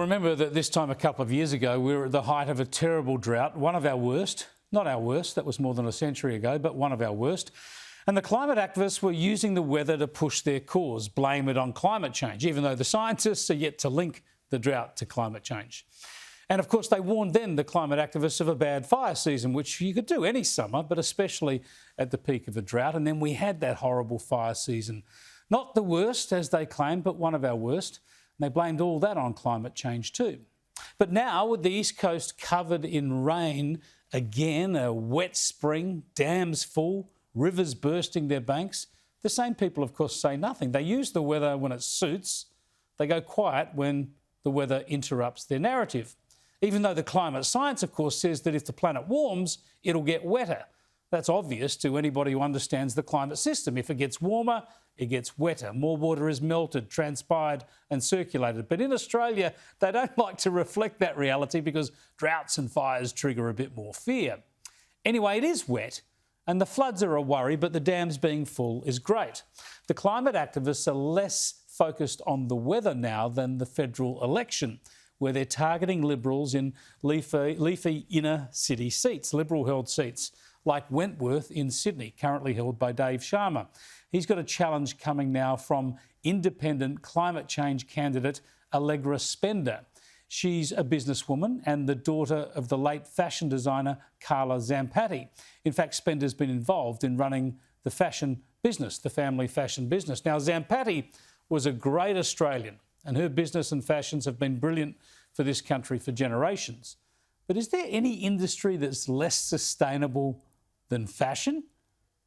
Remember that this time a couple of years ago, we were at the height of a terrible drought, one of our worst. Not our worst, that was more than a century ago, but one of our worst. And the climate activists were using the weather to push their cause, blame it on climate change, even though the scientists are yet to link the drought to climate change. And of course, they warned then, the climate activists, of a bad fire season, which you could do any summer, but especially at the peak of a drought. And then we had that horrible fire season. Not the worst, as they claimed, but one of our worst. And they blamed all that on climate change too. But now, with the East Coast covered in rain again, a wet spring, dams full, rivers bursting their banks, the same people, of course, say nothing. They use the weather when it suits. They go quiet when the weather interrupts their narrative. Even though the climate science, of course, says that if the planet warms, it'll get wetter. That's obvious to anybody who understands the climate system. If it gets warmer, it gets wetter. More water is melted, transpired and circulated. But in Australia, they don't like to reflect that reality because droughts and fires trigger a bit more fear. Anyway, it is wet and the floods are a worry, but the dams being full is great. The climate activists are less focused on the weather now than the federal election, where they're targeting Liberals in leafy inner city seats, Liberal-held seats, like Wentworth in Sydney, currently held by Dave Sharma. He's got a challenge coming now from independent climate change candidate Allegra Spender. She's a businesswoman and the daughter of the late fashion designer Carla Zampatti. In fact, Spender's been involved in running the fashion business, the family fashion business. Now, Zampatti was a great Australian and her business and fashions have been brilliant for this country for generations. But is there any industry that's less sustainable than fashion?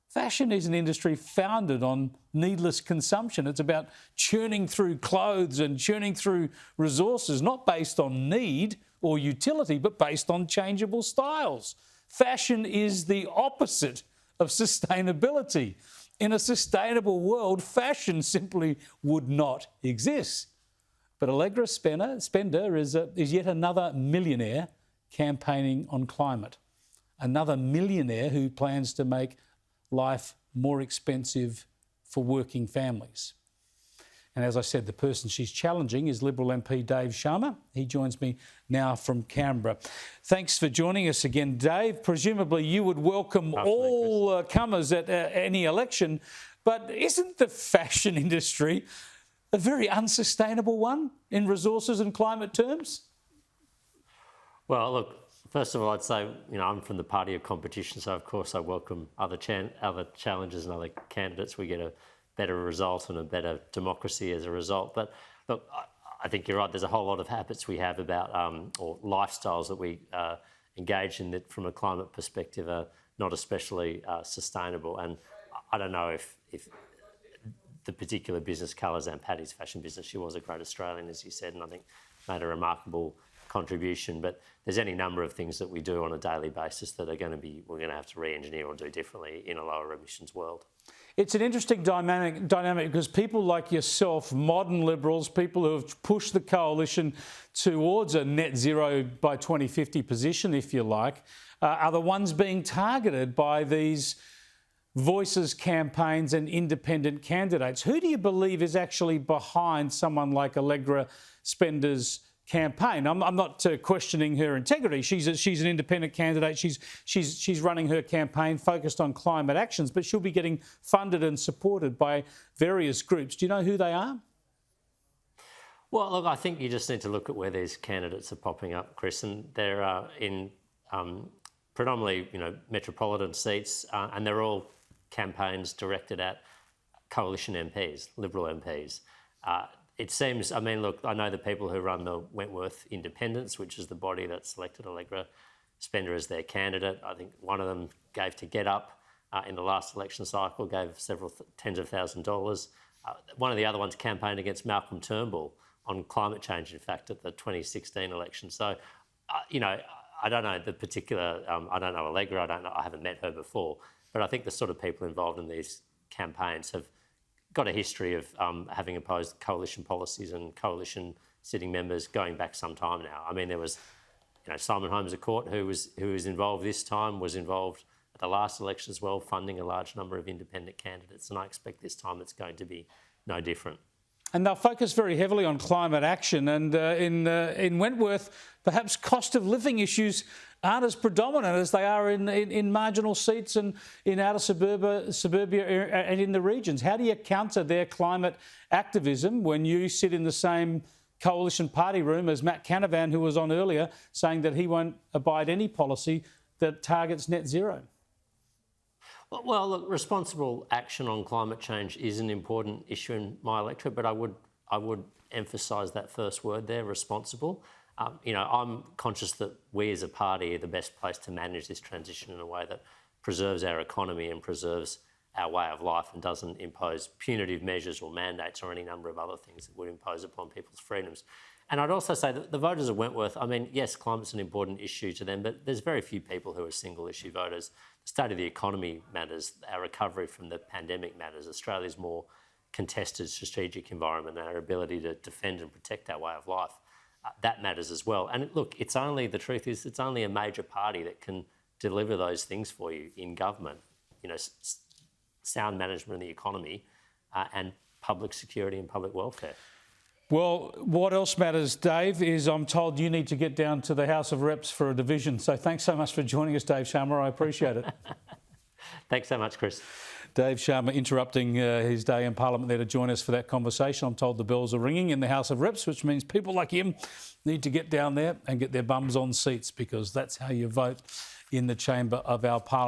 Fashion is an industry founded on needless consumption. It's about churning through clothes and churning through resources, not based on need or utility, but based on changeable styles. Fashion is the opposite of sustainability. In a sustainable world, fashion simply would not exist. But Allegra Spender is yet another millionaire campaigning on climate. Another millionaire who plans to make life more expensive for working families. And as I said, the person she's challenging is Liberal MP Dave Sharma. He joins me now from Canberra. Thanks for joining us again, Dave. Presumably you would welcome all comers at any election, but isn't the fashion industry a very unsustainable one in resources and climate terms? Well, look, first of all, I'd say, I'm from the party of competition, so of course I welcome other challenges and other candidates. We get a better result and a better democracy as a result. But look, I think you're right. There's a whole lot of habits we have about, or lifestyles that we engage in that from a climate perspective are not especially sustainable. And I don't know if the particular business, Carla Zampatti's fashion business, she was a great Australian, as you said, and I think made a remarkable contribution. But there's any number of things that we do on a daily basis that we're going to have to re-engineer or do differently in a lower emissions world. It's an interesting dynamic because people like yourself, modern Liberals, people who have pushed the coalition towards a net zero by 2050 position, if you like, are the ones being targeted by these Voices campaigns and independent candidates. Who do you believe is actually behind someone like Allegra Spender's campaign? I'm not questioning her integrity. She's an independent candidate. She's running her campaign focused on climate actions, but she'll be getting funded and supported by various groups. Do you know who they are? Well, look, I think you just need to look at where these candidates are popping up, Chris, and they're in predominantly, metropolitan seats, and they're all campaigns directed at coalition MPs, Liberal MPs. It seems, look, I know the people who run the Wentworth Independents, which is the body that selected Allegra Spender as their candidate. I think one of them gave to GetUp in the last election cycle, gave several tens of $1,000s. One of the other ones campaigned against Malcolm Turnbull on climate change, in fact, at the 2016 election. So, I don't know the particular, I don't know Allegra, I haven't met her before, but I think the sort of people involved in these campaigns have got a history of having opposed coalition policies and coalition sitting members going back some time now. There was, Simon Holmes à Court, who was involved this time, was involved at the last election as well, funding a large number of independent candidates, and I expect this time it's going to be no different. and they'll focus very heavily on climate action. And in Wentworth, perhaps cost of living issues aren't as predominant as they are in marginal seats and in outer suburbia and in the regions. How do you counter their climate activism when you sit in the same coalition party room as Matt Canavan, who was on earlier, saying that he won't abide any policy that targets net zero? Well, look, responsible action on climate change is an important issue in my electorate, but I would emphasise that first word there, responsible. I'm conscious that we as a party are the best place to manage this transition in a way that preserves our economy and preserves our way of life and doesn't impose punitive measures or mandates or any number of other things that would impose upon people's freedoms. And I'd also say that the voters of Wentworth, I mean, yes, climate's an important issue to them, but there's very few people who are single-issue voters. The state of the economy matters. Our recovery from the pandemic matters. Australia's more contested strategic environment and our ability to defend and protect our way of life, that matters as well. And look, the truth is, it's only a major party that can deliver those things for you in government. Sound management of the economy and public security and public welfare. Well, what else matters, Dave, is I'm told you need to get down to the House of Reps for a division. So thanks so much for joining us, Dave Sharma. I appreciate it. Thanks so much, Chris. Dave Sharma interrupting his day in Parliament there to join us for that conversation. I'm told the bells are ringing in the House of Reps, which means people like him need to get down there and get their bums on seats, because that's how you vote in the chamber of our Parliament.